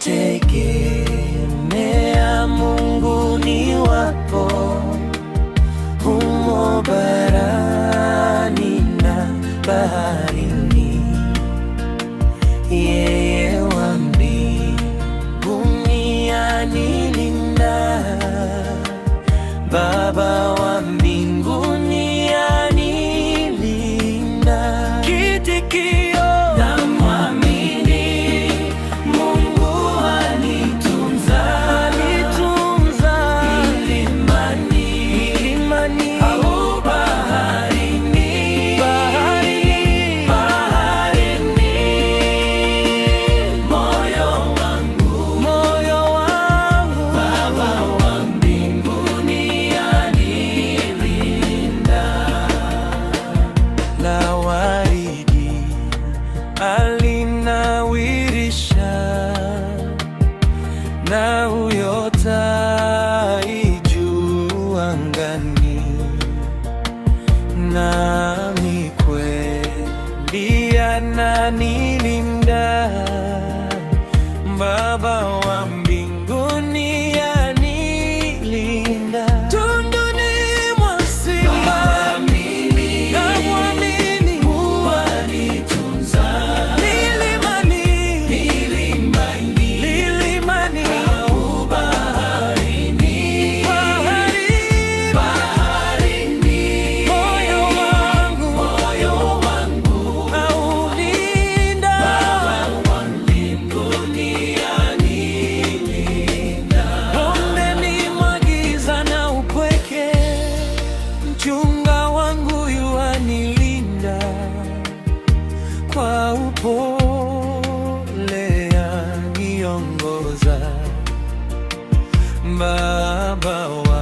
namtegemea Mungu niwapo humo barani na baharini. Yeye wa mbinguni anilinda, Baba wa mbinguni anilinda. Kitikio: namwamini Mungu anitunza, milimani au baharini. Moyo wangu, Baba wa mbinguni anilinda. La waridi alinawirisha, na huyota juu angani. Nami kweli ananilinda, Baba wa mbinguni anilinda. Tunduni mwa simba namwamini, huwa anitunza. Milimani au baharini. Moyo wangu aulinda, Baba wa mbinguni anilinda. Bondeni mwa giza na upweke, mchunga wangu yuanilinda. Kwa upole aniongoza, Baba wa